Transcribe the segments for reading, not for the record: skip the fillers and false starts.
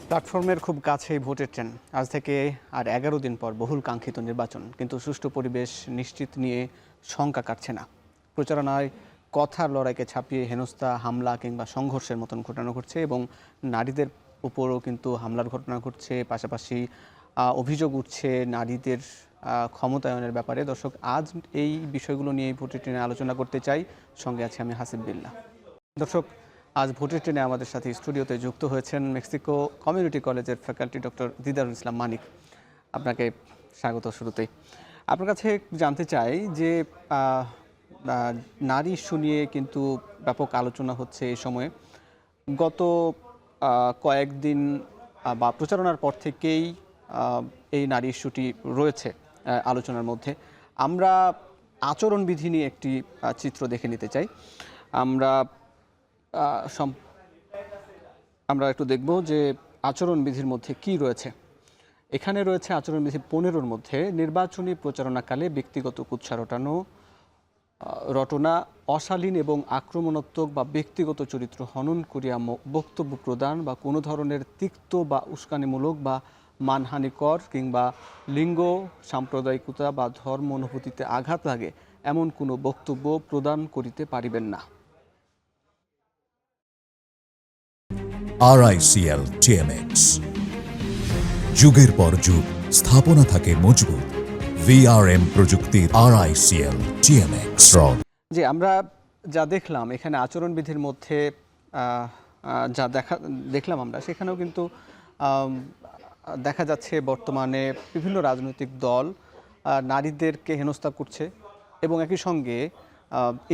প্ল্যাটফর্মের খুব কাছেই ভোটের ট্রেন। আজ থেকে আর 11 দিন পর বহুল কাঙ্ক্ষিত নির্বাচন, কিন্তু সুষ্ঠু পরিবেশ নিশ্চিত নিয়ে শঙ্কা কাটছে না। প্রচারণায় কথার লড়াইকে ছাপিয়ে হেনস্থা, হামলা কিংবা সংঘর্ষের মতন ঘটনা ঘটছে এবং নারীদের উপরও কিন্তু হামলার ঘটনা ঘটছে। পাশাপাশি অভিযোগ উঠছে নারীদের ক্ষমতায়নের ব্যাপারে। দর্শক, আজ এই বিষয়গুলো নিয়ে ভোটের ট্রেনে আলোচনা করতে চাই। সঙ্গে আছে আমি হাসিব বিল্লাহ। দর্শক, আজ ভোটের ট্রেনে আমাদের সাথে স্টুডিওতে যুক্ত হয়েছেন মেক্সিকো কমিউনিটি কলেজের ফ্যাকাল্টি ডক্টর দিদারুল ইসলাম মানিক। আপনাকে স্বাগত। শুরুতেই আপনার কাছে জানতে চাই যে নারী ইস্যু নিয়ে কিন্তু ব্যাপক আলোচনা হচ্ছে এই সময়ে। গত কয়েকদিন বা প্রচারণার পর থেকেই এই নারী ইস্যুটি রয়েছে আলোচনার মধ্যে। আমরা আচরণবিধি নিয়ে একটি চিত্র দেখে নিতে চাই। আমরা একটু দেখব যে আচরণবিধির মধ্যে কি রয়েছে। এখানে রয়েছে আচরণবিধি 15-র মধ্যে নির্বাচনী প্রচারণাকালে ব্যক্তিগত কুৎসা রটনা, অশালীন এবং আক্রমণাত্মক বা ব্যক্তিগত চরিত্র হনন করিয়া বক্তব্য প্রদান বা কোনো ধরনের তিক্ত বা উস্কানিমূলক বা মানহানিকর কিংবা লিঙ্গ, সাম্প্রদায়িকতা বা ধর্ম অনুভূতিতে আঘাত লাগে এমন কোনো বক্তব্য প্রদান করিতে পারিবেন না। RICL TMX, যুগের পর যুগ স্থাপনা থাকে মজবুত। VRM প্রযুক্তির RICL TMX। যে আমরা যা দেখলাম এখানে আচরণবিধির মধ্যে যা দেখলাম আমরা, সেখানেও কিন্তু দেখা যাচ্ছে বর্তমানে বিভিন্ন রাজনৈতিক দল নারীদেরকে হেনস্থা করছে এবং একই সঙ্গে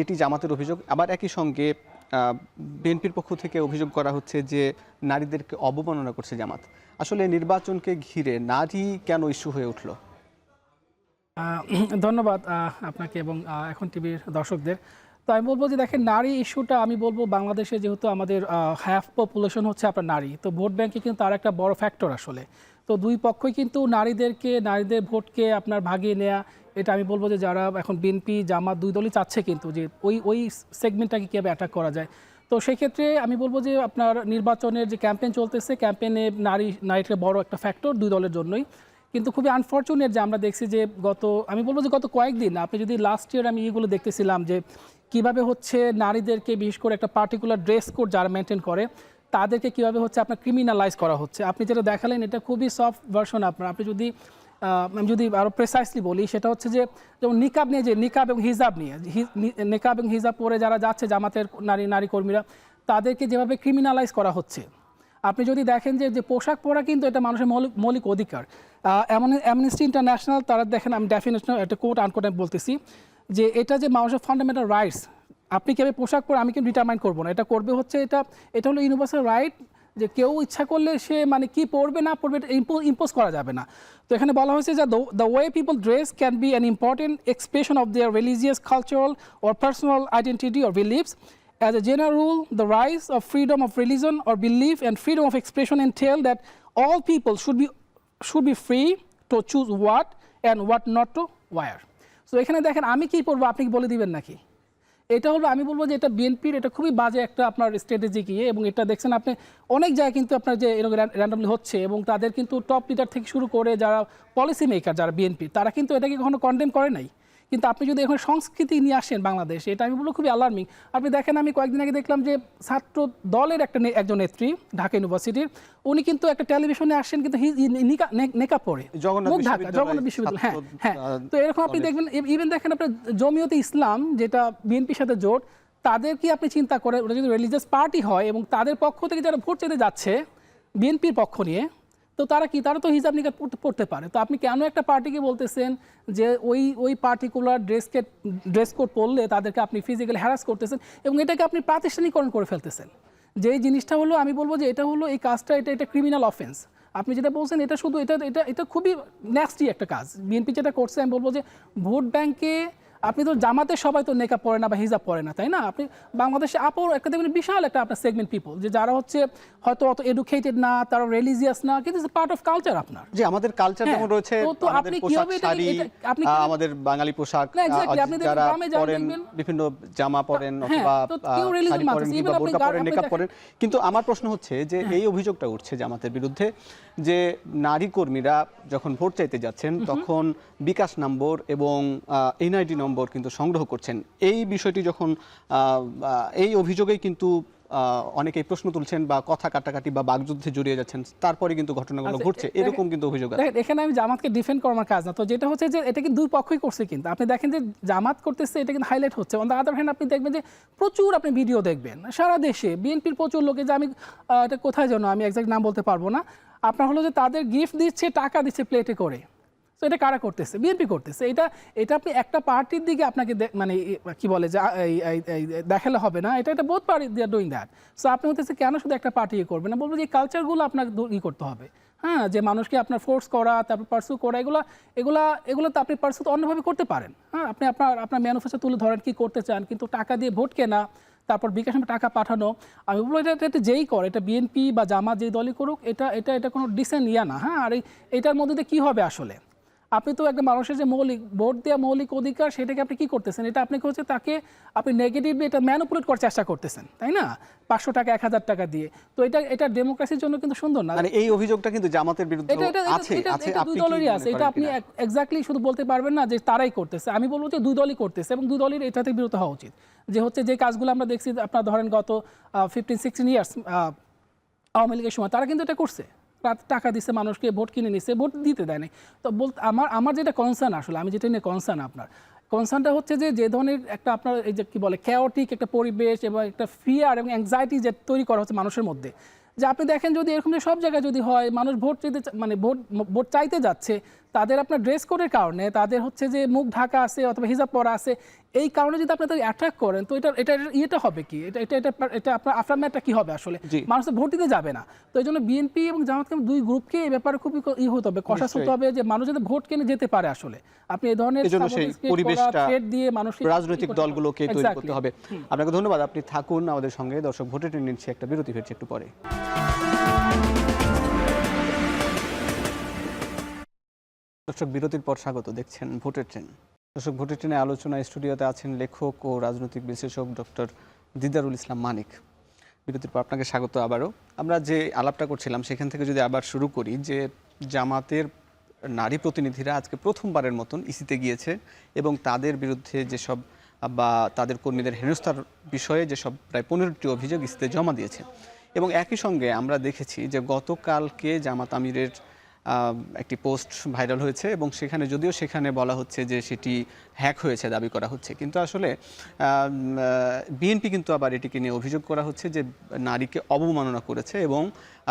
এটি জামাতের অভিযোগ। আবার একই সঙ্গে বিএনপির পক্ষ থেকে অভিযোগ করা হচ্ছে যে নারীদেরকে অবমাননা করছে জামাত। আসলে নির্বাচনকে ঘিরে নারী কেন ইস্যু হয়ে উঠল? ধন্যবাদ আপনাকে এবং এখন টিভির দর্শকদের। তো আমি বলবো যে দেখেন, নারী ইস্যুটা আমি বলবো বাংলাদেশে যেহেতু আমাদের হাফ পপুলেশন হচ্ছে আপনার নারী, তো ভোট ব্যাংকে কিন্তু তার একটা বড় ফ্যাক্টর আসলে। তো দুই পক্ষই কিন্তু নারীদের ভোটকে আপনার ভাগিয়ে নেওয়া, এটা আমি বলবো যে যারা এখন বিএনপি জামাত দুই দলই চাচ্ছে কিন্তু যে ওই সেগমেন্টটাকে কীভাবে অ্যাটাক করা যায়। তো সেক্ষেত্রে আমি বলবো যে আপনার নির্বাচনের যে ক্যাম্পেইন চলতেছে, ক্যাম্পেইনে নারীটা বড় একটা ফ্যাক্টর দুই দলের জন্যই। কিন্তু খুবই আনফর্চুনেট যে আমরা দেখছি যে আমি বলবো যে গত কয়েকদিন, আপনি যদি লাস্ট ইয়ার আমি এগুলো দেখতেছিলাম যে কিভাবে হচ্ছে নারীদেরকে বিশেষ করে একটা পার্টিকুলার ড্রেস কোড যারা মেনটেন করে তাদেরকে কিভাবে হচ্ছে আপনার ক্রিমিনালাইজ করা হচ্ছে। আপনি যেটা দেখালেন এটা খুবই সফট ভার্সন। আপনি যদি আরও প্রেসাইসলি বলি, সেটা হচ্ছে যে যেমন নিকাব এবং হিজাব পরে যারা যাচ্ছে জামাতের নারী কর্মীরা, তাদেরকে যেভাবে ক্রিমিনালাইজ করা হচ্ছে। আপনি যদি দেখেন যে পোশাক পরা কিন্তু এটা মানুষের মৌলিক অধিকার। অ্যামনেস্টি ইন্টারন্যাশনাল তারা দেখেন, আমি ডেফিনেশন একটা কোট আনকোট আমি বলতেছি যে এটা যে মানুষের ফান্ডামেন্টাল রাইটস, আপনি কীভাবে পোশাক পরে আমি কিন্তু ডিটারমাইন করবো না, এটা করবে হচ্ছে এটা হলো ইউনিভার্সাল রাইট, যে কেউ ইচ্ছা করলে সে মানে কি পড়বে না পড়বে এটা ইম্পোজ করা যাবে না। তো এখানে বলা হয়েছে যে the way people dress can be an important expression of their religious, cultural or personal identity or believes. As a general rule, the rise of freedom of religion or belief and freedom of expression entail that all people should be free to choose what and what not to wear. So এখানে দেখেন আমি কি পড়বো আপনি কি বলে দিবেন নাকি? এটা হলো, আমি বলবো যে এটা বিএনপির এটা খুবই বাজে একটা আপনার স্ট্র্যাটেজি কি, এবং এটা দেখছেন আপনি অনেক জায়গায় কিন্তু আপনার যে এরকম র্যান্ডমলি হচ্ছে, এবং তাদের কিন্তু টপ লিডার থেকে শুরু করে যারা পলিসি মেকার যারা বিএনপি, তারা কিন্তু এটাকে কখনো কন্ডেম করে নাই। কিন্তু আপনি যদি এখন সংস্কৃতি নিয়ে আসেন বাংলাদেশে, এটা আমি বলবো খুবই অ্যালার্মিং। আপনি দেখেন, আমি কয়েকদিন আগে দেখলাম যে ছাত্র দলের একজন নেত্রী ঢাকা ইউনিভার্সিটির, উনি কিন্তু একটা টেলিভিশনে আসেন কিন্তু নেকাব পরে, জগন্নাথ বিশ্ববিদ্যালয়। হ্যাঁ, তো এরকম আপনি দেখবেন। ইভেন দেখেন আপনার জমিয়তে ইসলাম, যেটা বিএনপির সাথে জোট, তাদের কি আপনি চিন্তা করেন, ওটা যদি রিলিজিয়াস পার্টি হয় এবং তাদের পক্ষ থেকে যারা ভোট চাইতে যাচ্ছে বিএনপির পক্ষ নিয়ে, তো তারা তো হিজাব নিকাব পড়তে পারে। তো আপনি কেন একটা পার্টিকে বলতেছেন যে ওই পার্টিকুলার ড্রেস কোড পরলে তাদেরকে আপনি ফিজিক্যালি হ্যারাস করতেছেন, এবং এটাকে আপনি প্রাতিষ্ঠানিকরণ করে ফেলতেছেন। যেই জিনিসটা হলো, আমি বলবো যে এটা হলো এই কাজটা এটা ক্রিমিনাল অফেন্স। আপনি যেটা বলছেন এটা শুধু এটা খুবই ন্যাস্টি একটা কাজ বিএনপি যেটা করছে। আমি বলবো যে ভোট ব্যাংকে আপনি তো জামাতে সবাই তো নেকাব পড়ে না বা হিজাব পড়ে না, তাই না? আপনি বাংলাদেশে আপর একটা দেখবেন বিশাল একটা আপনার সেগমেন্ট পিপল, যে যারা হচ্ছে হয়তো অত এডুকেটেড না, তারা রিলিজিয়াস না, কিন্তু ইটস পার্ট অফ কালচার আপনার। যে আমাদের কালচার হ্যাঁ, যেমন রয়েছে, তো আমাদের আপনি পোশাক কিভাবে শাড়ি, আপনি আমাদের বাঙালি পোশাক, না, exactly, আপনি দেখবেন যারা গ্রামে যান পরেন দেখবেন, বিভিন্ন জামা পরেন হ্যাঁ, অথবা তো কেউ religion শাড়ি পরেন মানতেছে, কিংবা even আপনি বোরকা পরেন, আপনি নেকাব দেখেন- পরেন। কিন্তু আমার প্রশ্ন হচ্ছে যে এই অভিযোগটা উঠছে জামাতের বিরুদ্ধে যে নারী কর্মীরা যখন ভোট চাইতে যাচ্ছেন তখন বিকাশ নম্বর এবং এনআইডি নম্বর কিন্তু সংগ্রহ করছেন। এই বিষয়টি যখন এই অভিযোগেই কিন্তু অনেকেই প্রশ্ন তুলছেন বা কথা কাটাকাটি বা বাগযুদ্ধে জড়িয়ে যাচ্ছেন, তারপরে কিন্তু ঘটনাগুলো আচ্ছা, ঘটছে, এরকম কিন্তু অভিযোগ আছে। দেখেন এখানে আমি জামাতকে ডিফেন্ড করার কাজ না, তো যেটা হচ্ছে যে এটা কিন্তু দুই পক্ষই করছে, কিন্তু আপনি দেখেন যে জামাত করতেছে এটা কিন্তু হাইলাইট হচ্ছে। অন দ্য আদার হ্যান্ড আপনি দেখবেন যে প্রচুর আপনি ভিডিও দেখবেন সারা দেশে বিএনপির প্রচুর লোকে, যে আমি এটা কোথায় যেন আমি এক্সাক্ট নাম বলতে পারবো না, আপনার হলো যে তাদের গিফট দিচ্ছে, টাকা দিচ্ছে প্লেটে করে। তো এটা কারা করতেছে? বিএনপি করতেছে। এটা আপনি একটা পার্টির দিকে আপনাকে মানে কি বলে যে দেখালে হবে না, এটা both party they are doing that. So আপনি হতেছে কেন শুধু একটা পার্টি করবেন না, বলবো যে এই কালচারগুলো আপনাকে করতে হবে। হ্যাঁ, যে মানুষকে আপনার ফোর্স করা, তারপর পার্সু করা, এগুলো তো আপনি পার্সু তো অন্যভাবে করতে পারেন। হ্যাঁ, আপনি আপনার ম্যানিফেস্টো তুলে ধরেন কি করতে চান, কিন্তু টাকা দিয়ে ভোট কেনা, তারপর বিকাশ টাকা পাঠানো, আমি বলবো এটা যেই করে, এটা বিএনপি বা জামাত যেই দলই করুক, এটা কোনো ডিসেন্ট ইয়া না। হ্যাঁ, আর এটার মধ্যে দিয়ে কী হবে আসলে? আপনি তো একটা মানুষের যে ভোট দেওয়া মৌলিক অধিকার, সেটাকে আপনি কি করতেছেন? এটা আপনি হচ্ছে তাকে আপনি নেগেটিভলি এটা ম্যানিপুলেট করার চেষ্টা করতেছেন, তাই না? 500 টাকা 1000 টাকা দিয়ে। তো এটা ডেমোক্রেসির জন্য কিন্তু সুন্দর না। মানে এই অভিযোগটা কিন্তু জামাতের বিরুদ্ধে আছে, এটা আপনি দুই কি দলেরই মনে আছে। করেন এটা আপনি কিনা? এক্স্যাক্টলি শুধু বলতে পারবেন না যে তারাই করতেছে। আমি বলবো যে দুই দলই করতেছে এবং দুই দলের এটাতে বিরত হওয়া উচিত। যে হচ্ছে যে কাজগুলো আমরা দেখছি আপনার ধরেন গত 15-16 ইয়ার্স আওয়ামী লীগের সময় তারা কিন্তু এটা করছে, টাকা দিচ্ছে মানুষকে, ভোট কিনে নিচ্ছে, ভোট দিতে দেয় নাই। তো আমার যেটা কনসার্ন, আসলে আমি যেটা নিয়ে কনসার্ন, আপনার কনসার্নটা হচ্ছে যে ধরনের একটা আপনার এই যে কি বলে ক্যাওটিক একটা পরিবেশ এবং একটা ফিয়ার এবং অ্যাংজাইটি যে তৈরি করা হচ্ছে মানুষের মধ্যে, যে আপনি দেখেন যদি এরকম যে সব জায়গায় যদি হয়, মানুষ ভোট মানে ভোট চাইতে যাচ্ছে, তাদের আপনার ড্রেস কোডের কারণে, তাদের হচ্ছে যে মুখ ঢাকা আছে অথবা হিজাব পরা আছে, এই কারণে যদি আপনি তাদের অ্যাট্রাক্ট করেন, তো এটা হবে কি, এটা আপনার আফটারম্যাথটা কি হবে আসলে? মানুষ ভোট দিতে যাবে না। তো এই জন্য বিএনপি এবং জামাতকে দুই গ্রুপকে এই ব্যাপারে খুবই হতে হবে, কষাস হতে হবে, যে মানুষ যাতে ভোট কেনে যেতে পারে আসলে। আপনি এই ধরনের থ্রেট দিয়ে মানুষ, রাজনৈতিক দলগুলোকে তৈরি করতে হবে। আপনাকে ধন্যবাদ, আপনি থাকুন আমাদের সঙ্গে। দর্শক, ভোটের টেন্ডেন্সি একটা বিরতি ফিরছে একটু পরে। দর্শক, বিরতির পর স্বাগত, দেখছেন ভোটের ট্রেন। দর্শক, ভোটের ট্রেনে আলোচনা স্টুডিওতে আছেন লেখক ও রাজনৈতিক বিশ্লেষক ডক্টর দিদারুল ইসলাম মানিক। বিরতির পর আপনাকে স্বাগত আবারও। আমরা যে আলাপটা করছিলাম সেখান থেকে যদি আবার শুরু করি, যে জামাতের নারী প্রতিনিধিরা আজকে প্রথমবারের মতন ইসিতে গিয়েছে এবং তাদের বিরুদ্ধে যেসব বা তাদের কর্মীদের হেনস্থার বিষয়ে যেসব প্রায় 15টি অভিযোগ ইসিতে জমা দিয়েছে। এবং একই সঙ্গে আমরা দেখেছি যে গতকালকে জামাত আমিরের একটি পোস্ট ভাইরাল হয়েছে এবং সেখানে বলা হচ্ছে যে সেটি হ্যাক হয়েছে দাবি করা হচ্ছে, কিন্তু আসলে বিএনপি কিন্তু আবার এটিকে নিয়ে অভিযোগ করা হচ্ছে যে নারীকে অবমাননা করেছে। এবং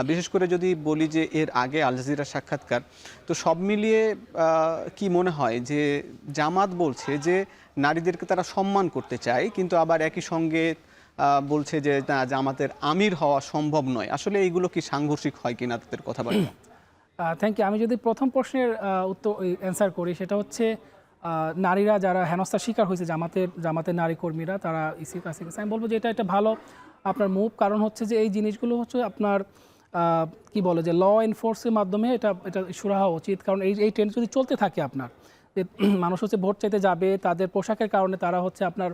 বিশেষ করে যদি বলি যে এর আগে আল জাজিরার সাক্ষাৎকার, তো সব মিলিয়ে কি মনে হয় যে জামাত বলছে যে নারীদেরকে তারা সম্মান করতে চায়, কিন্তু আবার একই সঙ্গে বলছে যে না, জামাতের আমির হওয়া সম্ভব নয়। আসলে এইগুলো কি সাংঘর্ষিক হয় কিনা তাদের কথাবার্তা? Thank you. আমি যদি প্রথম প্রশ্নের উত্তর অ্যান্সার করি, সেটা হচ্ছে নারীরা যারা হেনস্থার শিকার হয়েছে, জামাতের নারী কর্মীরা, তারা ইসির কাছে গেছে, আমি বলবো যে এটা ভালো আপনার মুভ। কারণ হচ্ছে যে এই জিনিসগুলো হচ্ছে আপনার কি বলে যে ল এনফোর্সের মাধ্যমে এটা শুরু হওয়া উচিত। কারণ এই ট্রেন্ড যদি চলতে থাকে আপনার, যে মানুষ হচ্ছে ভোট চাইতে যাবে, তাদের পোশাকের কারণে তারা হচ্ছে আপনার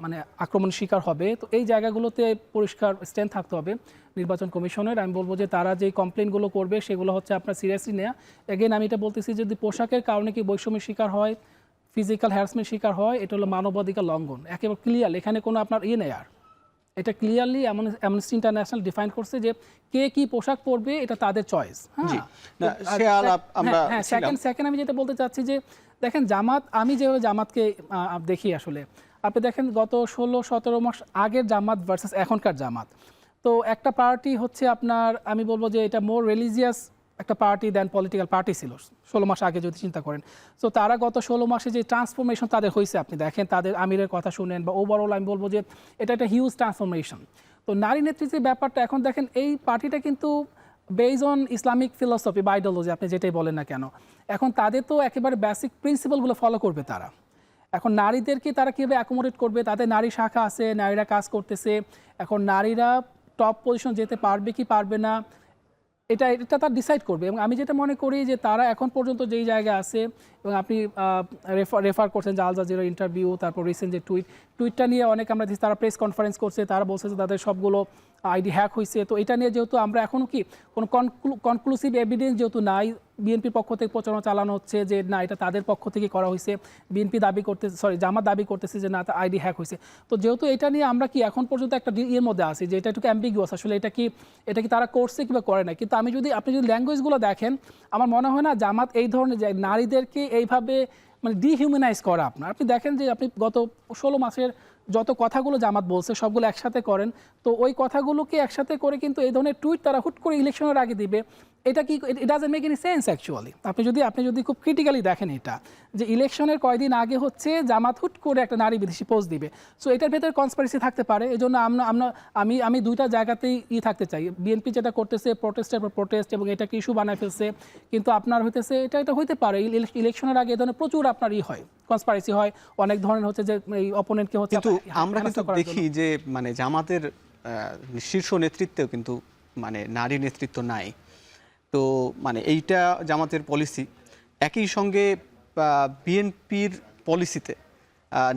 মানে আক্রমণের শিকার হবে, তো এই জায়গাগুলোতে পরিষ্কার স্ট্যান্ড থাকতে হবে নির্বাচন কমিশনের। আমি বলবো যে তারা যে কমপ্লেনগুলো করবে সেগুলো হচ্ছে আপনার সিরিয়াসলি নেওয়া। এগেন আমি এটা বলতেছি, যদি পোশাকের কারণে কি বৈষম্যের শিকার হয়, ফিজিক্যাল হ্যারাসমেন্ট শিকার হয়, এটা হলো মানবাধিকার লঙ্ঘন, একেবারে ক্লিয়ার। এখানে কোনো আপনার নেই আর, এটা ক্লিয়ারলি অ্যামনেস্টি ইন্টারন্যাশনাল ডিফাইন করছে যে কে কি পোশাক পরবে এটা তাদের চয়েস। হ্যাঁ, সেকেন্ড আমি যেটা বলতে চাচ্ছি যে দেখেন জামাত, আমি যেভাবে জামাতকে দেখি আসলে, আপনি দেখেন গত 16-17 মাস আগের জামাত ভার্সেস এখনকার জামাত, তো একটা পার্টি হচ্ছে আপনার, আমি বলবো যে এটা মোর রিলিজিয়াস একটা পার্টি দেন পলিটিক্যাল পার্টি ছিল 16 মাস আগে যদি চিন্তা করেন। তো তারা গত 16 মাসে যে ট্রান্সফরমেশন তাদের হয়েছে, আপনি দেখেন তাদের আমিরের কথা শুনেন বা ওভারঅল, আমি বলবো যে এটা একটা হিউজ ট্রান্সফরমেশন। তো নারী নেতৃত্বের ব্যাপারটা এখন দেখেন, এই পার্টিটা কিন্তু বেজ অন ইসলামিক ফিলসফি বা আইডিওলজি, আপনি যেটাই বলেন না কেন, এখন তাদের তো একেবারে বেসিক প্রিন্সিপালগুলো ফলো করবে তারা। এখন নারীদেরকে তারা কীভাবে অ্যাকোমোডেট করবে, তাদের নারী শাখা আছে, নারীরা কাজ করতেছে, এখন নারীরা টপ পজিশন যেতে পারবে কি পারবে না এটা এটা তারা ডিসাইড করবে। এবং আমি যেটা মনে করি যে তারা এখন পর্যন্ত যেই জায়গায় আছে, এবং আপনি রেফার করছেন যে আল জাজিরার ইন্টারভিউ, তারপর রিসেন্ট যে টুইটটা নিয়ে অনেক আমরা দেখছি তারা প্রেস কনফারেন্স করছে, তারা বলছে যে তাদের সবগুলো আইডি হ্যাক হয়েছে। তো এটা নিয়ে যেহেতু আমরা এখনও কি কোনো কনক্লুসিভ এভিডেন্স যেহেতু নাই, বিএনপির পক্ষ থেকে প্রচারণা চালানো হচ্ছে যে না এটা তাদের পক্ষ থেকে করা হয়েছে, বিএনপি দাবি করতেছে, জামাত দাবি করতেছে যে না আইডি হ্যাক হয়েছে। তো যেহেতু এটা নিয়ে আমরা কি এখন পর্যন্ত একটা ইয়ের মধ্যে আছি যে এটা একটু অ্যাম্বিগুয়াস, আসলে এটা কি তারা করছে কিংবা করে না। কিন্তু আপনি যদি ল্যাঙ্গুয়েজগুলো দেখেন, আমার মনে হয় না জামাত এই ধরনের যে নারীদেরকে এইভাবে মানে ডিহিউম্যানাইজ করা। আপনি দেখেন যে আপনি গত 16 মাসের যত কথাগুলো জামাত বলছে সবগুলো একসাথে করেন, তো ওই কথাগুলোকে একসাথে করে কিন্তু এই ধরনের টুইট তারা হুট করে ইলেকশনের আগে দিবে, এটা কি it doesn't make any sense actually. আপনি যদি খুব ক্রিটিক্যালি দেখেন এটা যে ইলেকশনের কয়দিন আগে হচ্ছে জামাত হুট করে একটা নারী বিদেশি পোস্ট দিবে, সো এটার ভেতরে কনস্পিরেসি থাকতে পারে। এই জন্য আমি দুইটা জায়গাতেই থাকতে চাই। বিএনপি যেটা করতেছে প্রোটেস্টের পর প্রোটেস্ট এবং এটাকে ইস্যু বানায় ফেলছে, কিন্তু আপনার হইতেছে এটা হইতে পারে ইলেকশনের আগে এ ধরনের প্রচুর আপনার হয় কনস্পিরেসি হয়, অনেক ধরনের হচ্ছে যে এই অপোনেন্টকে হচ্ছে। কিন্তু আমরা কিন্তু দেখি যে মানে জামাতের শীর্ষ নেতৃত্বেও কিন্তু মানে নারী নেতৃত্ব নাই। তো মানে এইটা জামাতের পলিসি, একই সঙ্গে বিএনপির পলিসিতে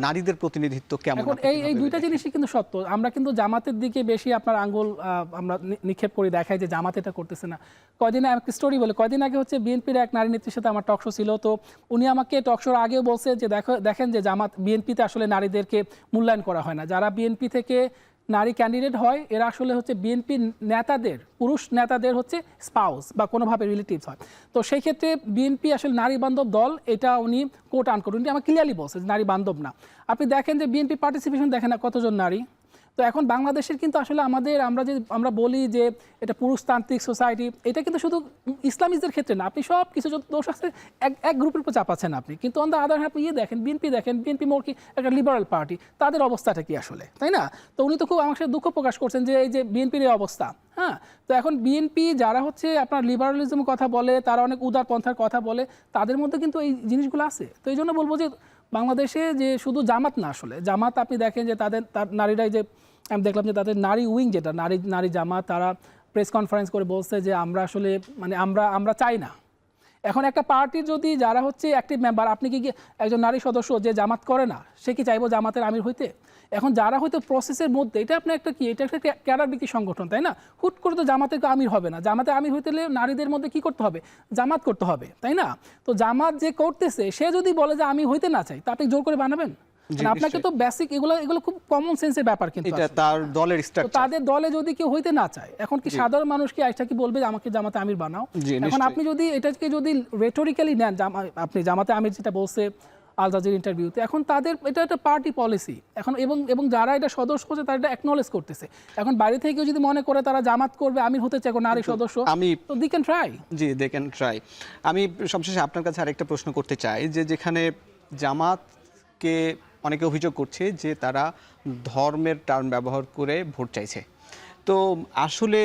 নারীদের প্রতিনিধিত্ব কেমন? এখন এই দুইটা জিনিসই কিন্তু সত্য। আমরা কিন্তু জামাতের দিকে বেশি আপনার আঙ্গুল আমরা নিক্ষেপ করে দেখাই যে জামাত এটা করতেছে না। কয়দিন একটা স্টোরি বলে, কয়দিন আগে হচ্ছে বিএনপির এক নারী নেত্রীর সাথে আমার টকশো ছিল, তো উনি আমাকে টকশোর আগেও বলছে যে দেখেন যে বিএনপিতে আসলে নারীদেরকে মূল্যায়ন করা হয় না। যারা বিএনপি থেকে নারী ক্যান্ডিডেট হয় এরা আসলে হচ্ছে বিএনপি নেতাদের, পুরুষ নেতাদের হচ্ছে স্পাউস বা কোনোভাবে রিলেটিভস হয়। তো সেই ক্ষেত্রে বিএনপি আসলে নারী বান্ধব দল, এটা উনি কোট আনকোট উনি আমার ক্লিয়ারলি বলছে যে নারী বান্ধব না। আপনি দেখেন যে বিএনপি পার্টিসিপেশন দেখেন না কতজন নারী। তো এখন বাংলাদেশের কিন্তু আসলে আমরা বলি যে এটা পুরুষতান্ত্রিক সোসাইটি, এটা কিন্তু শুধু ইসলামিকদের ক্ষেত্রে না, আপনি সব কিছু যত দোষ আছে এক গ্রুপের উপর চাপাচ্ছেন আপনি। কিন্তু অন দ্য আদার হ্যান্ড আপনি বিএনপি মোর কি একটা লিবারাল পার্টি, তাদের অবস্থাটা কি আসলে, তাই না? তো উনি তো খুব আমার সাথে দুঃখ প্রকাশ করছেন যে এই যে বিএনপির এই অবস্থা। হ্যাঁ, তো এখন বিএনপি যারা হচ্ছে আপনার লিবারালিজম কথা বলে, তারা অনেক উদারপন্থার কথা বলে, তাদের মধ্যে কিন্তু এই জিনিসগুলো আছে। তো এই জন্য বলবো যে বাংলাদেশে যে শুধু জামাত না, আসলে জামাত আপনি দেখেন যে তার নারীরাই যে আমি দেখলাম যে তাদের নারী উইং যেটা নারী জামাত, তারা প্রেস কনফারেন্স করে বলছে যে আমরা আসলে মানে আমরা চাই না। এখন একটা পার্টির যদি যারা হচ্ছে অ্যাক্টিভ মেম্বার, আপনি কি একজন নারী সদস্য যে জামাত করে না, সে কি চাইবো জামাতের আমির হইতে? এখন যারা হয়তো প্রসেসের মধ্যে, এটা আপনার একটা এটা একটা ক্যাডার ভিত্তিক সংগঠন, তাই না? হুট করে তো জামাতের আমির হবে না। জামাতে আমির হইতে হলে নারীদের মধ্যে কি করতে হবে? জামাত করতে হবে, তাই না? তো জামাত যে করতেছে সে যদি বলে যে আমি হইতে না চাই, তা আপনি জোর করে বানাবেন? আপনাকে তো বেসিক এগুলো খুব কমন সেন্সের ব্যাপার, কিন্তু এটা তার দলের স্ট্রাকচার। তাদের দলে যদি কেউ হইতে না চায়, এখন কি সাধারণ মানুষ কি আইসা কি বলবে যে আমাকে জামাতে আমির বানাও? এখন আপনি যদি এটাকে যদি রেটোরিক্যালি নেন, আপনি জামাতে আমির যেটা বলছে আল জাজির ইন্টারভিউতে, এখন তাদের এটা একটা পার্টি পলিসি এখন, এবং যারা এটা সদস্য হচ্ছে তারা এটা অ্যাকনলেজ করতেছে। এখন বাইরে থেকে যদি মনে করে তারা জামাত করবে, আমির হতে চায় নারী সদস্য, তো দে ক্যান ট্রাই। জি, দে ক্যান ট্রাই। আমি সবশেষে আপনার কাছে আরেকটা প্রশ্ন করতে চাই যে যেখানে জামাতকে অনেকে অভিযোগ করছে যে তারা ধর্মের টার্ম ব্যবহার করে ভোট চাইছে, তো আসলে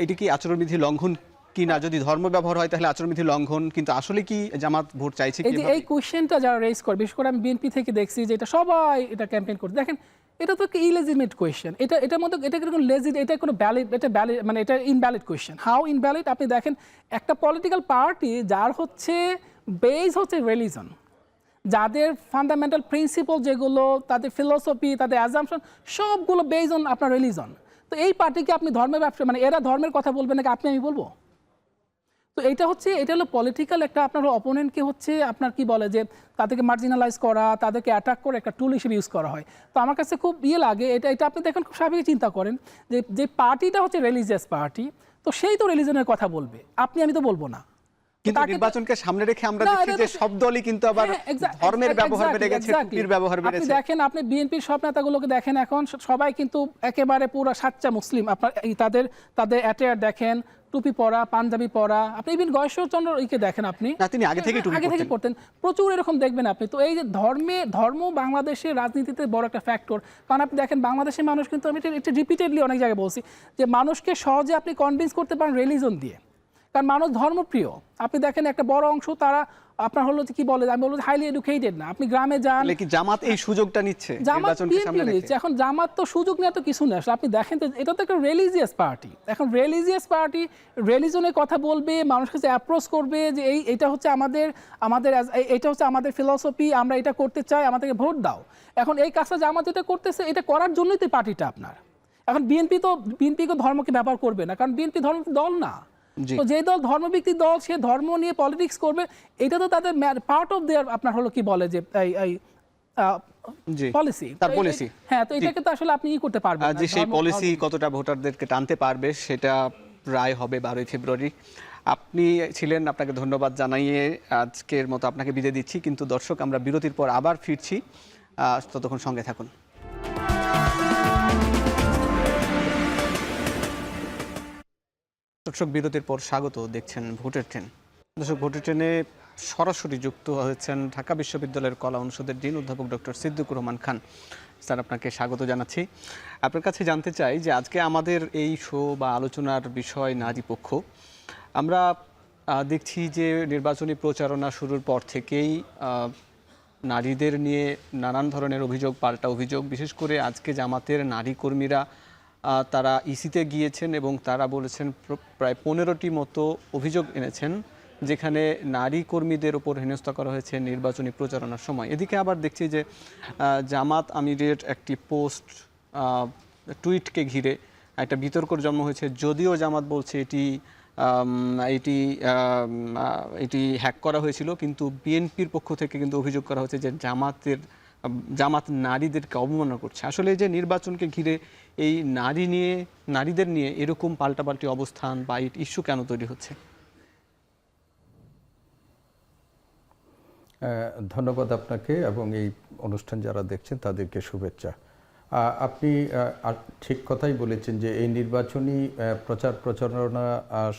এটি কি আচরণবিধি লঙ্ঘন কি না? যদি ধর্ম ব্যবহার হয় তাহলে আচরণবিধি লঙ্ঘন, কিন্তু আসলে কি জামাত ভোট চাইছে? এই কোয়েশ্চেনটা যারা রেজ করে, বিশেষ করে আমি বিএনপি থেকে দেখছি যে এটা সবাই এটা ক্যাম্পেইন করতে, দেখেন এটা তো একটা ইলেজিটিমেট কোয়েশ্চেন। এটার মধ্যে এটা কোনো লেজিট, এটা কোনো ভ্যালিড, এটা ভ্যালিড মানে এটা ইনভ্যালিড কোয়েশ্চেন। How invalid? আপনি দেখেন একটা পলিটিক্যাল পার্টি যার হচ্ছে বেস হচ্ছে রিলিজন, যাদের ফান্ডামেন্টাল প্রিন্সিপল যেগুলো, তাদের ফিলোসফি, তাদের অ্যাজাম্পশন সবগুলো বেস অন আপনার রিলিজন। তো এই পার্টিকে আপনি ধর্মের ব্যবসা মানে এরা ধর্মের কথা বলবেন নাকি আমি বলবো? তো এটা হলো পলিটিক্যাল একটা আপনার অপোনেন্টকে হচ্ছে আপনার কি বলে যে তাদেরকে মার্জিনালাইজ করা, তাদেরকে অ্যাটাক করে একটা টুল হিসেবে ইউজ করা হয়। তো আমার কাছে খুব লাগে এটা আপনি দেখেন খুব স্বাভাবিক চিন্তা করেন যে পার্টিটা হচ্ছে রিলিজিয়াস পার্টি, তো সেই তো রিলিজনের কথা বলবে, আমি তো বলবো না। কিন্তু নির্বাচনকে সামনে রেখে আমরা দেখি যে সব দলই কিন্তু আবার ধর্মের ব্যবহার বেড়ে গেছে, টুপির ব্যবহার বেড়েছে। আপনি দেখেন, আপনি বিএনপির সব নেতাগুলোকে দেখেন, এখন সবাই কিন্তু একেবারে পুরো সাচ্চা মুসলিম। আপনার তাদের অ্যাটায়ার দেখেন, টুপি পরা, পাঞ্জাবি পরা। আপনি ইভেন গয়েশ্বরচন্দ্রকে দেখেন, আপনি তিনি আগে থেকে পড়তেন, প্রচুর এরকম দেখবেন আপনি। তো এই যে ধর্ম বাংলাদেশের রাজনীতিতে বড় একটা ফ্যাক্টর, কারণ আপনি দেখেন বাংলাদেশের মানুষ কিন্তু, আমি এটা রিপিটেডলি অনেক জায়গায় বলছি যে মানুষকে সহজে আপনি কনভিন্স করতে পারেন রিলিজন দিয়ে, কারণ মানুষ ধর্মপ্রিয়। আপনি দেখেন একটা বড় অংশ তারা আপনার হলো যে কি বলে, আমি বলবো হাইলি এডুকেটেড না। আপনি গ্রামে যান, তাহলে কি জামাত এই সুযোগটা নিচ্ছে জামাত নির্বাচনকে সামনে বিএনপি রেখে? নিচ্ছে। এখন জামাত তো সুযোগ নেওয়া তো কিছু না আসলে। আপনি দেখেন তো এটা তো একটা রিলিজিয়াস পার্টি। এখন রিলিজিয়াস পার্টি রিলিজনের কথা বলবে, মানুষকে যে অ্যাপ্রোচ করবে যে এটা হচ্ছে আমাদের এটা হচ্ছে আমাদের ফিলসফি, আমরা এটা করতে চাই, আমাদেরকে ভোট দাও। এখন এই কাজটা জামাত যেটা করতেছে, এটা করার জন্যই তো পার্টিটা আপনার। এখন বিএনপিকে ধর্মকে ব্যবহার করবে না, কারণ বিএনপি ধর্ম দল না। জি। তো যে দল ধর্মভিত্তিক দল, সে ধর্ম নিয়ে পলিটিক্স করবে, এটা তো তাদের পার্ট অফ দেয়ার আপনার হলো কি বলে যে জি, পলিসি, তার policy। হ্যাঁ। তো এটাকে তো আসলে আপনি করতে পারবেন না। যে সেই ধর্ম- পলিসি কতটা ভোটারদেরকে টানতে পারবে সেটা রায় হবে 12ই ফেব্রুয়ারি। আপনি ছিলেন, আপনাকে ধন্যবাদ জানাইয়ে আজকের মতো আপনাকে বিদায় দিচ্ছি। কিন্তু দর্শক, আমরা বিরতির পর আবার ফিরছি, ততক্ষণ সঙ্গে থাকুন। দর্শক, বিরতির পর স্বাগত, দেখছেন ভোটের ট্রেন। দর্শক, ভোটের ট্রেনে সরাসরি যুক্ত হয়েছেন ঢাকা বিশ্ববিদ্যালয়ের কলা অনুষদের ডিন অধ্যাপক ডক্টর সিদ্দিকুর রহমান খান। স্যার, আপনাকে স্বাগত জানাচ্ছি। আপনার কাছে জানতে চাই যে আজকে আমাদের এই শো বা আলোচনার বিষয় নারী পক্ষ। আমরা দেখছি যে নির্বাচনী প্রচারণা শুরুর পর থেকেই নারীদের নিয়ে নানান ধরনের অভিযোগ, পাল্টা অভিযোগ। বিশেষ করে আজকে জামাতের নারী কর্মীরা তারা ইসিতে গিয়েছেন এবং তারা বলেছেন প্রায় 15টি মতো অভিযোগ এনেছেন, যেখানে নারী কর্মীদের ওপর হেনস্থা করা হয়েছে নির্বাচনী প্রচারণার সময়। এদিকে আবার দেখছি যে জামাত আমিরের একটি পোস্ট, টুইটকে ঘিরে একটা বিতর্কর জন্ম হয়েছে। যদিও জামাত বলছে এটি হ্যাক করা হয়েছিল, কিন্তু বিএনপির পক্ষ থেকে কিন্তু অভিযোগ করা হচ্ছে যে জামাত নারীদেরকে অবমাননা করছে। আসলে এই যে নির্বাচনকে ঘিরে এই নারীদের নিয়ে এরকম পাল্টাপাল্টি অবস্থান বা ইস্যু কেন তৈরি হচ্ছে? ধন্যবাদ আপনাকে এবং এই অনুষ্ঠান যারা দেখছেন তাদেরকে শুভেচ্ছা। আপনি ঠিক কথাই বলেছেন যে এই নির্বাচনী প্রচারণা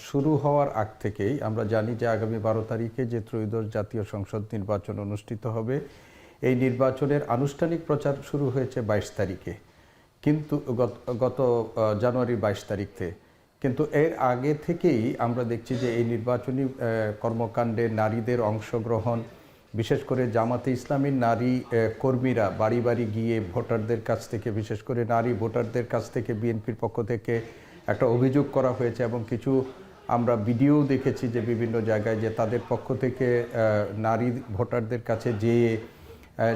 শুরু হওয়ার আগ থেকেই আমরা জানি যে আগামী 12 তারিখে যে ত্রয়োদশ জাতীয় সংসদ নির্বাচন অনুষ্ঠিত হবে, এই নির্বাচনের আনুষ্ঠানিক প্রচার শুরু হয়েছে 22 তারিখে, কিন্তু গত জানুয়ারির 22 তারিখে। কিন্তু এর আগে থেকেই আমরা দেখছি যে এই নির্বাচনী কর্মকাণ্ডে নারীদের অংশগ্রহণ, বিশেষ করে জামাতে ইসলামীর নারী কর্মীরা বাড়ি বাড়ি গিয়ে ভোটারদের কাছ থেকে, বিশেষ করে নারী ভোটারদের কাছ থেকে বিএনপির পক্ষ থেকে একটা অভিযোগ করা হয়েছে এবং কিছু আমরা ভিডিও দেখেছি যে বিভিন্ন জায়গায় যে তাদের পক্ষ থেকে নারী ভোটারদের কাছে যেয়ে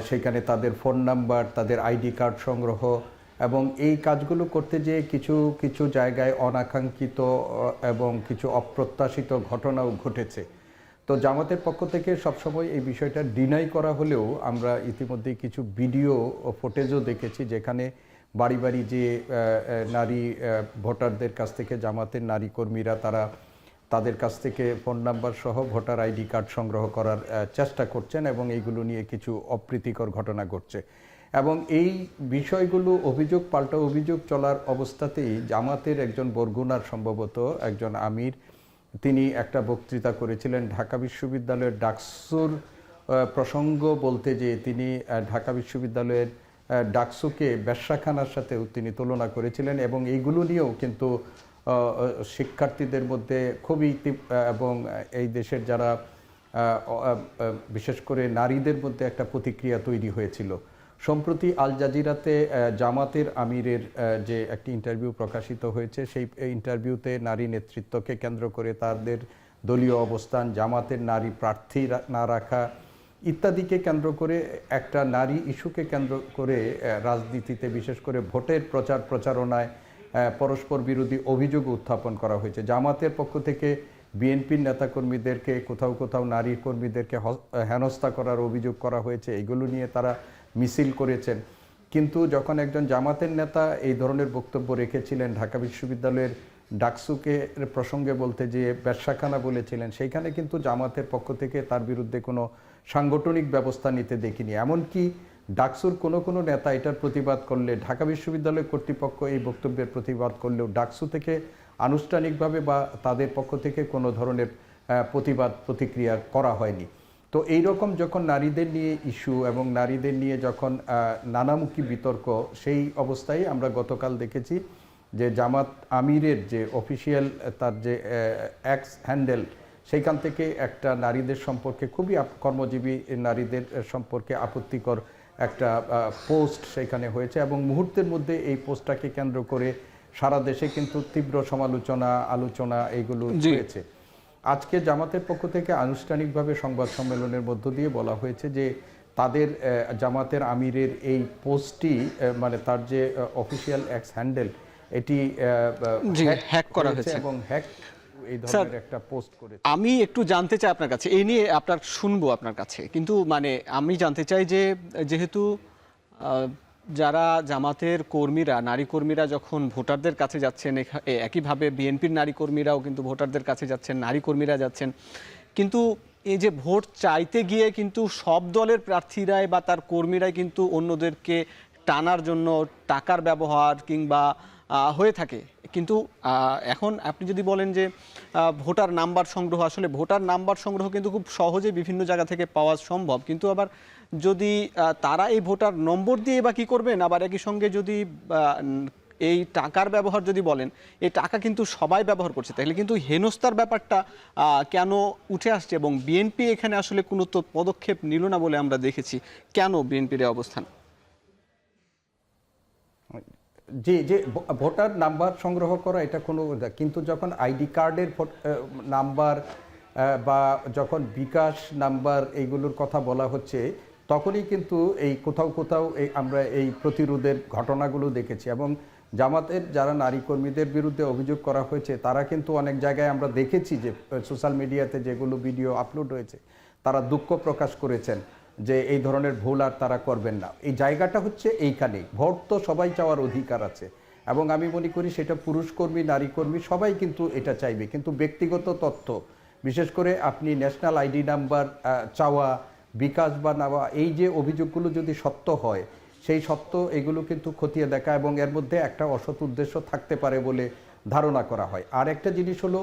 সেখানে তাদের ফোন নাম্বার, তাদের আইডি কার্ড সংগ্রহ এবং এই কাজগুলো করতে যেয়ে কিছু কিছু জায়গায় অনাকাঙ্ক্ষিত এবং কিছু অপ্রত্যাশিত ঘটনাও ঘটেছে। তো জামাতের পক্ষ থেকে সবসময় এই বিষয়টা ডিনাই করা হলেও আমরা ইতিমধ্যে কিছু ভিডিও ও ফুটেজও দেখেছি যেখানে বাড়ি বাড়ি যে নারী ভোটারদের কাছ থেকে জামাতের নারী কর্মীরা তারা তাদের কাছ থেকে ফোন নাম্বার সহ ভোটার আইডি কার্ড সংগ্রহ করার চেষ্টা করছেন এবং এইগুলো নিয়ে কিছু অপ্রীতিকর ঘটনা ঘটছে। এবং এই বিষয়গুলো অভিযোগ পাল্টা অভিযোগ চলার অবস্থাতেই জামাতের একজন বরগুনার সম্ভবত একজন আমির, তিনি একটা বক্তৃতা করেছিলেন ঢাকা বিশ্ববিদ্যালয়ের ডাকসুর প্রসঙ্গ বলতে, যে তিনি ঢাকা বিশ্ববিদ্যালয়ের ডাকসুকে বেশ্যাখানার সাথেও তিনি তুলনা করেছিলেন এবং এইগুলো নিয়েও কিন্তু শিক্ষার্থীদের মধ্যে খুবই এবং এই দেশের যারা বিশেষ করে নারীদের মধ্যে একটা প্রতিক্রিয়া তৈরি হয়েছিল। সম্প্রতি আল জাজিরাতে জামাতের আমিরের যে একটি ইন্টারভিউ প্রকাশিত হয়েছে, সেই ইন্টারভিউতে নারী নেতৃত্বকে কেন্দ্র করে তাদের দলীয় অবস্থান, জামাতের নারী প্রার্থী না রাখা ইত্যাদিকে কেন্দ্র করে একটা নারী ইস্যুকে কেন্দ্র করে রাজনীতিতে বিশেষ করে ভোটের প্রচারণায় পরস্পর বিরোধী অভিযোগ উত্থাপন করা হয়েছে। জামাতের পক্ষ থেকে বিএনপির নেতাকর্মীদেরকে কোথাও কোথাও নারী কর্মীদেরকে হেনস্থা করার অভিযোগ করা হয়েছে, এগুলো নিয়ে তারা মিছিল করেছেন। কিন্তু যখন একজন জামাতের নেতা এই ধরনের বক্তব্য রেখেছিলেন, ঢাকা বিশ্ববিদ্যালয়ের ডাকসুকে প্রসঙ্গে বলতে যে বেশ্যাখানা বলেছিলেন, সেইখানে কিন্তু জামাতের পক্ষ থেকে তার বিরুদ্ধে কোনো সাংগঠনিক ব্যবস্থা নিতে দেখিনি। এমনকি ডাকসুর কোনো নেতা এটার প্রতিবাদ করলে, ঢাকা বিশ্ববিদ্যালয় কর্তৃপক্ষ এই বক্তব্যের প্রতিবাদ করলেও ডাকসু থেকে আনুষ্ঠানিকভাবে বা তাদের পক্ষ থেকে কোনো ধরনের প্রতিক্রিয়া করা হয়নি। তো এই রকম যখন নারীদের নিয়ে ইস্যু এবং নারীদের নিয়ে যখন নানামুখী বিতর্ক, সেই অবস্থায় আমরা গতকাল দেখেছি যে জামাত আমিরের যে অফিসিয়াল তার যে এক্স হ্যান্ডেল, সেইখান থেকে একটা নারীদের সম্পর্কে খুবই কর্মজীবী নারীদের সম্পর্কে আপত্তিকর একটা পোস্ট সেখানে হয়েছে এবং মুহূর্তের মধ্যে এই পোস্টটাকে কেন্দ্র করে সারা দেশে কিন্তু তীব্র আলোচনা এইগুলো হয়েছে। আজকে জামাতের পক্ষ থেকে আনুষ্ঠানিকভাবে সংবাদ সম্মেলনের মধ্য দিয়ে বলা হয়েছে যে তাদের জামাতের আমিরের এই পোস্টটি মানে তার যে অফিসিয়াল এক্স হ্যান্ডেল এটি হ্যাক করা হয়েছে এবং হ্যাক এই ধরনের একটা পোস্ট করেছে। আমি একটু জানতে চাই আপনার কাছে, এই নিয়ে শুনবো আপনার কাছে, কিন্তু মানে আমি জানতে চাই যে যেহেতু যারা জামাতের কর্মীরা, নারী কর্মীরা যখন ভোটারদের কাছে যাচ্ছেন, একইভাবে বিএনপির নারী কর্মীরাও কিন্তু ভোটারদের কাছে যাচ্ছেন, নারী কর্মীরা যাচ্ছেন, কিন্তু এই যে ভোট চাইতে গিয়ে কিন্তু সব দলের প্রার্থীরাই বা তার কর্মীরাই কিন্তু অন্যদেরকে টানার জন্য টাকার ব্যবহার কিংবা হয়ে থাকে। কিন্তু এখন আপনি যদি বলেন যে ভোটার নাম্বার সংগ্রহ, আসলে ভোটার নাম্বার সংগ্রহ কিন্তু খুব সহজে বিভিন্ন জায়গা থেকে পাওয়া সম্ভব, কিন্তু আবার যদি তারা এই ভোটার নম্বর দিয়ে বা কী করবেন, আবার একই সঙ্গে যদি এই টাকার ব্যবহার যদি বলেন, এই টাকা কিন্তু সবাই ব্যবহার করছে, তাহলে কিন্তু হেনস্থার ব্যাপারটা কেন উঠে আসছে এবং বিএনপি এখানে আসলে কোনো তো পদক্ষেপ নিল না বলে আমরা দেখেছি। কেন বিএনপির এই অবস্থান? যে যে ভোটার নাম্বার সংগ্রহ করা এটা কোনো, কিন্তু যখন আইডি কার্ডের নাম্বার বা যখন বিকাশ নাম্বার এইগুলোর কথা বলা হচ্ছে, তখনই কিন্তু এই কোথাও আমরা এই প্রতিরোধের ঘটনাগুলো দেখেছি। এবং জামাতের যারা নারী কর্মীদের বিরুদ্ধে অভিযোগ করা হয়েছে, তারা কিন্তু অনেক জায়গায় আমরা দেখেছি যে সোশ্যাল মিডিয়াতে যেগুলো ভিডিও আপলোড হয়েছে, তারা দুঃখ প্রকাশ করেছেন যে এই ধরনের ভুল আর তারা করবেন না। এই জায়গাটা হচ্ছে এইখানেই, ভোট তো সবাই চাওয়ার অধিকার আছে এবং আমি মনে করি সেটা পুরুষ কর্মী, নারী কর্মী সবাই কিন্তু এটা চাইবে, কিন্তু ব্যক্তিগত তথ্য, বিশেষ করে আপনি ন্যাশনাল আইডি নাম্বার চাওয়া, বিকাশ বা নেওয়া, এই যে অভিযোগগুলো যদি সত্য হয়, সেই সত্য এগুলো কিন্তু খতিয়ে দেখা এবং এর মধ্যে একটা অসৎ উদ্দেশ্য থাকতে পারে বলে ধারণা করা হয়। আর একটা জিনিস হলো,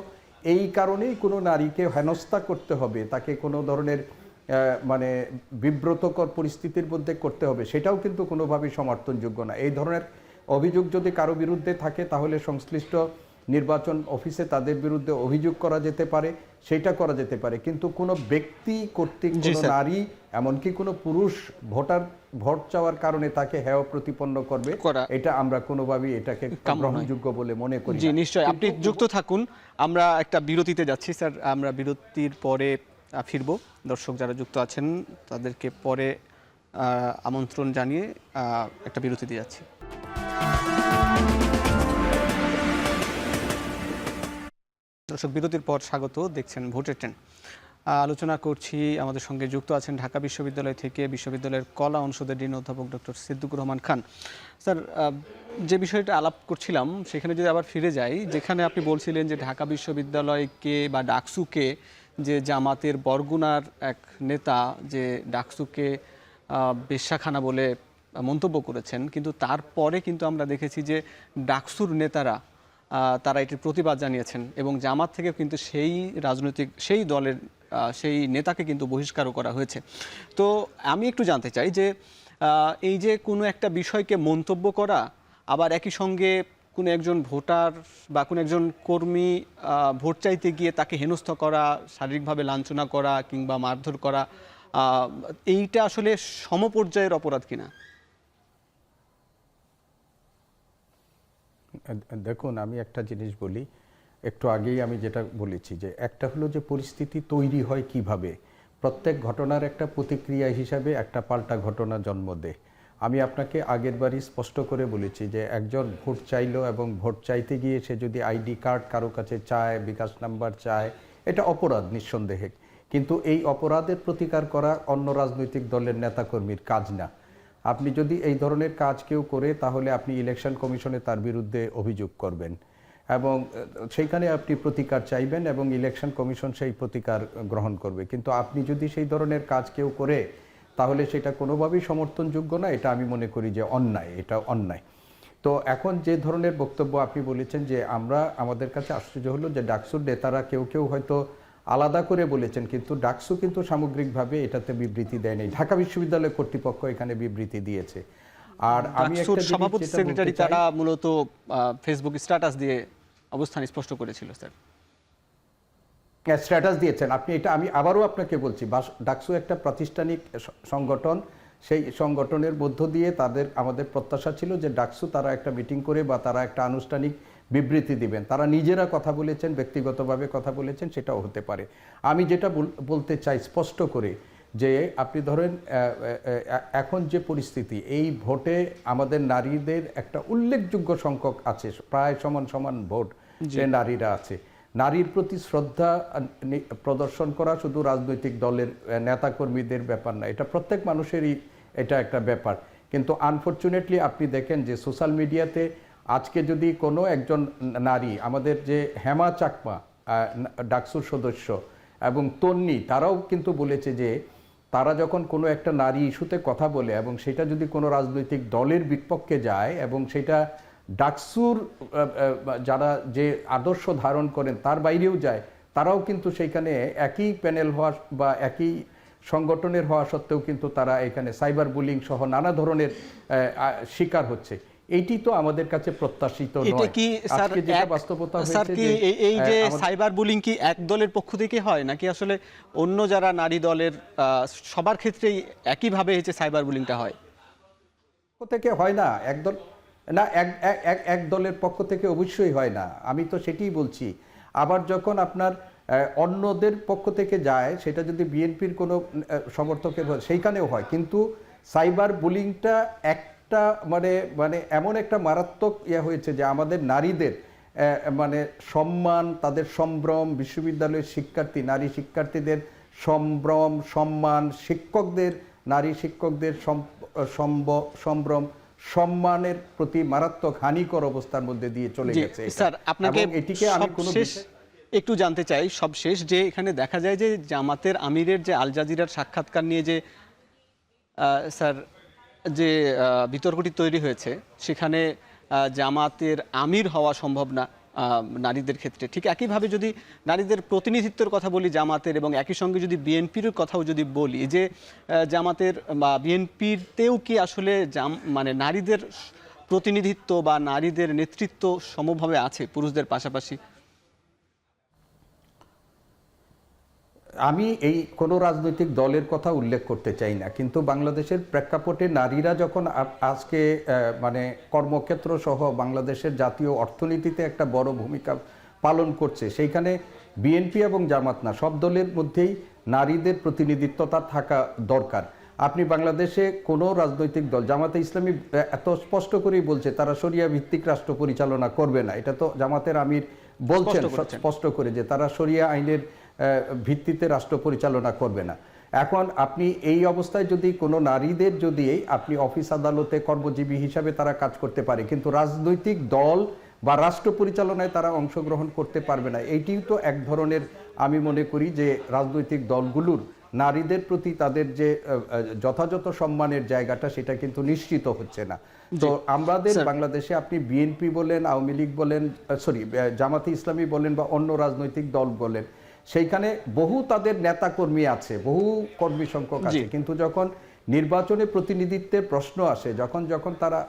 এই কারণেই কোনো নারীকে হেনস্থা করতে হবে, তাকে কোনো ধরনের মানে বিব্রতকর পরিস্থিতির মধ্যে করতে হবে, সেটাও কিন্তু কোনোভাবেই সমর্থনযোগ্য না। এই ধরনের অভিযোগ যদি কারো বিরুদ্ধে থাকে, তাহলে সংশ্লিষ্ট নির্বাচন অফিসে তাদের বিরুদ্ধে অভিযোগ করা যেতে পারে, সেটা করা যেতে পারে, কিন্তু কোনো ব্যক্তি কর্তৃক কোনো নারী, এমনকি কোনো পুরুষ ভোট চাওয়ার কারণে তাকে হেয় প্রতিপন্ন করবে, এটা আমরা কোনোভাবেই এটাকে গ্রহণযোগ্য বলে মনে করি। জি নিশ্চয়ই, আপনি যুক্ত থাকুন। আমরা একটা বিরতিতে যাচ্ছি স্যার, আমরা বিরতির পরে ফিরবো। দর্শক যারা যুক্ত আছেন তাদেরকে পরে আমন্ত্রণ জানিয়ে একটা বিরতিতে যাচ্ছি। দর্শক বিরতির পর স্বাগত, দেখছেন ভোটের ট্রেন। আলোচনা করছি, আমাদের সঙ্গে যুক্ত আছেন ঢাকা বিশ্ববিদ্যালয় থেকে বিশ্ববিদ্যালয়ের কলা অনুষদের ডিন অধ্যাপক ডক্টর সিদ্দিকুর রহমান খান। স্যার, যে বিষয়টা আলাপ করছিলাম সেখানে যদি আবার ফিরে যাই, যেখানে আপনি বলছিলেন যে ঢাকা বিশ্ববিদ্যালয়কে বা ডাকসুকে, যে জামাতের বরগুনার এক নেতা যে ডাকসুকে বেশ্যাখানা বলে মন্তব্য করেছেন, কিন্তু তারপরে কিন্তু আমরা দেখেছি যে ডাকসুর নেতারা তারা এটির প্রতিবাদ জানিয়েছেন এবং জামাত থেকে কিন্তু সেই দলের সেই নেতাকে কিন্তু বহিষ্কারও করা হয়েছে। তো আমি একটু জানতে চাই যে এই যে কোনো একটা বিষয়কে মন্তব্য করা, আবার একই সঙ্গে কোনো একজন ভোটার বা কোনো একজন কর্মী ভোট চাইতে গিয়ে তাকে হেনস্থা করা, শারীরিকভাবে লাঞ্ছনা করা কিংবা মারধর করা, এইটা আসলে সমপর্যায়ের অপরাধ কিনা? দেখুন, আমি একটা জিনিস বলি, একটু আগেই আমি যেটা বলেছি, যে একটা হলো যে পরিস্থিতি তৈরি হয় কিভাবে, প্রত্যেক ঘটনার একটা প্রতিক্রিয়া হিসাবে একটা পাল্টা ঘটনা জন্ম দেয়। আমি আপনাকে আগের বারই স্পষ্ট করে বলেছি যে একজন ভোট চাইলো এবং ভোট চাইতে গিয়ে সে যদি আইডি কার্ড কারো কাছে চায়, বিকাশ নাম্বার চায়, এটা অপরাধ নিঃসন্দেহে, কিন্তু এই অপরাধের প্রতিকার করা অন্য রাজনৈতিক দলের নেতাকর্মীর কাজ না। আপনি যদি এই ধরনের কাজ কেউ করে, তাহলে আপনি ইলেকশন কমিশনে তার বিরুদ্ধে অভিযোগ করবেন এবং সেইখানে আপনি প্রতিকার চাইবেন এবং ইলেকশন কমিশন সেই প্রতিকার গ্রহণ করবে। কিন্তু আপনি যদি সেই ধরনের কাজ কেউ করে, তাহলে সেটা কোনোভাবেই সমর্থনযোগ্য না। এটা আমি মনে করি যে অন্যায়, এটা অন্যায়। তো এখন যে ধরনের বক্তব্য আপনি বলেছেন, যে আমাদের কাছে আশ্চর্য হলো যে ডাকসুর নেতারা কেউ হয়তো আলাদা করে বলেছেন, কিন্তু ডাকসু কিন্তু সামগ্রিকভাবে এটাতে বিবৃতি দেয়নি। ঢাকা বিশ্ববিদ্যালয় কর্তৃপক্ষ এখানে বিবৃতি দিয়েছে। আর আমি একটা ডাকসুর জিনিস সভাপতি যেটা বলতে সেক্রেটারি চাই- তারা মূলত ফেসবুক স্ট্যাটাস দিয়ে অবস্থান স্পষ্ট করেছিল স্যার। স্ট্যাটাস দিয়েছেন আপনি, এটা আমি আবারও আপনাকে বলছি, ডাকসু একটা প্রাতিষ্ঠানিক সংগঠন, সেই সংগঠনের মধ্য দিয়ে আমাদের প্রত্যাশা ছিল যে ডাকসু তারা একটা মিটিং করে বা তারা একটা আনুষ্ঠানিক বিবৃতি দিবেন। তারা নিজেরা কথা বলেছেন, ব্যক্তিগতভাবে কথা বলেছেন, সেটাও হতে পারে। আমি যেটা বলতে চাই স্পষ্ট করে, যে আপনি ধরেন এখন যে পরিস্থিতি, এই ভোটে আমাদের নারীদের একটা উল্লেখযোগ্য সংখ্যক আছে, প্রায় সমান সমান ভোট যে নারীরা আছে। নারীর প্রতি শ্রদ্ধা প্রদর্শন করা শুধু রাজনৈতিক দলের নেতাকর্মীদের ব্যাপার না, এটা প্রত্যেক মানুষেরই এটা একটা ব্যাপার। কিন্তু আনফরচুনেটলি আপনি দেখেন যে সোশ্যাল মিডিয়াতে আজকে যদি কোনো একজন নারী, আমাদের যে হেমা চাকমা ডাকসুর সদস্য এবং তন্নি, তারাও কিন্তু বলেছে যে তারা যখন কোনো একটা নারী ইস্যুতে কথা বলে এবং সেটা যদি কোনো রাজনৈতিক দলের বিপক্ষে যায় এবং সেটা ডাকসুর যারা যে আদর্শ ধারণ করেন তার বাইরেও যায়, তারাও কিন্তু সেইখানে একই প্যানেল হওয়া বা একই সংগঠনের হওয়া সত্ত্বেও কিন্তু তারা এখানে সাইবার বুলিং সহ নানা ধরনের শিকার হচ্ছে। এইটি তো আমাদের কাছে প্রত্যাশিত নয়। এটা কি স্যার আজকে যেটা বাস্তবতা স্যার হয়েছে কি যে এই যে সাইবার বুলিং কি এক দলের পক্ষ থেকে হয়, নাকি আসলে অন্য যারা নারী দলের সবার ক্ষেত্রেই একইভাবে হচ্ছে সাইবার বুলিংটা হয়? পক্ষ থেকে হয় না, একদল না, এক দলের পক্ষ থেকে অবশ্যই হয় না, আমি তো সেটাই বলছি। আবার যখন আপনার অন্যদের পক্ষ থেকে যায়, সেটা যদি বিএনপির কোনো সমর্থকের হয় সেইখানেও হয়, কিন্তু সাইবার বুলিংটা একটা মানে এমন একটা মারাত্মক হয়েছে যে আমাদের নারীদের মানে সম্মান, তাদের সম্ভ্রম, বিশ্ববিদ্যালয়ের শিক্ষার্থী নারী শিক্ষার্থীদের সম্ভ্রম, সম্মান, শিক্ষকদের নারী শিক্ষকদের সম্ভ্রম, সম্মানের প্রতি মারাত্মক হানিকর অবস্থার মধ্যে দিয়ে চলে গেছে। স্যার আপনাকে এটিকে আমি কোনো সবশেষ একটু জানতে চাই, সবশেষ যে এখানে দেখা যায় যে জামাতের আমিরের যে আল জাজিরার সাক্ষাৎকার নিয়ে যে স্যার যে বিতর্কটি তৈরি হয়েছে, সেখানে জামাতের আমির হওয়া সম্ভব না নারীদের ক্ষেত্রে। ঠিক একইভাবে যদি নারীদের প্রতিনিধিত্বের কথা বলি জামাতের, এবং একই সঙ্গে যদি বিএনপির কথাও যদি বলি, যে জামাতের বা বিএনপিতেও কি আসলে মানে নারীদের প্রতিনিধিত্ব বা নারীদের নেতৃত্ব সমভাবে আছে পুরুষদের পাশাপাশি? আমি এই কোনো রাজনৈতিক দলের কথা উল্লেখ করতে চাই না, কিন্তু বাংলাদেশের প্রেক্ষাপটে নারীরা যখন আজকে মানে কর্মক্ষেত্র সহ বাংলাদেশের জাতীয় অর্থনীতিতে একটা বড় ভূমিকা পালন করছে, সেইখানে বিএনপি এবং জামাত না, সব দলের মধ্যেই নারীদের প্রতিনিধিত্বতা থাকা দরকার। আপনি বাংলাদেশে কোনো রাজনৈতিক দল, জামাতে ইসলামী এত স্পষ্ট করেই বলছে তারা শরিয়া ভিত্তিক রাষ্ট্র পরিচালনা করবে না, এটা তো জামাতের আমির বলছেন স্পষ্ট করে যে তারা শরিয়া আইনের ভিত্তিতে রাষ্ট্র পরিচালনা করবে না। এখন আপনি এই অবস্থায় যদি কোনো নারীদের যদি আপনি অফিস আদালতে কর্মজীবী হিসাবে তারা কাজ করতে পারে, কিন্তু রাজনৈতিক দল বা রাষ্ট্র পরিচালনায় তারা অংশগ্রহণ করতে পারবে না, এইটিও তো এক ধরনের আমি মনে করি যে রাজনৈতিক দলগুলোর নারীদের প্রতি তাদের যে যথাযথ সম্মানের জায়গাটা সেটা কিন্তু নিশ্চিত হচ্ছে না। তো আমাদের বাংলাদেশে আপনি বিএনপি বলেন, আওয়ামী লীগ বলেন, জামাতে ইসলামী বলেন বা অন্য রাজনৈতিক দল বলেন, সেইখানে বহু তাদের নেতা কর্মী আছে, বহু কর্মী সংখ্যক আছে, কিন্তু যখন নির্বাচনে প্রতিনিধিত্বের প্রশ্ন আসে, যখন তারা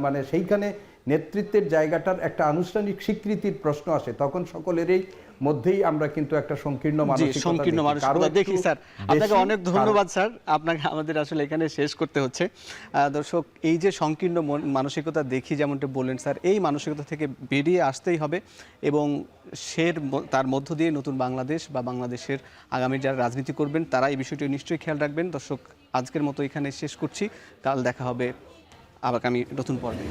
মানে সেইখানে নেতৃত্বের জায়গাটার একটা আনুষ্ঠানিক স্বীকৃতির প্রশ্ন আসে, তখন সকলেরই মধ্যেই আমরা কিন্তু একটা সংকীর্ণ মানসিকতা দেখি। স্যার আপনাকে অনেক ধন্যবাদ স্যার, আপনাকে আমাদের আসলে এখানে শেষ করতে হচ্ছে। দর্শক, এই যে সংকীর্ণ মানসিকতা দেখি যেমনটা বললেন স্যার, এই মানসিকতা থেকে বেরিয়ে আসতেই হবে এবং তার মধ্য দিয়ে নতুন বাংলাদেশ বা বাংলাদেশের আগামী যারা রাজনীতি করবেন তারা এই বিষয়টি নিশ্চয়ই খেয়াল রাখবেন। দর্শক, আজকের মতো এখানে শেষ করছি, কাল দেখা হবে আগামী নতুন পর্বে।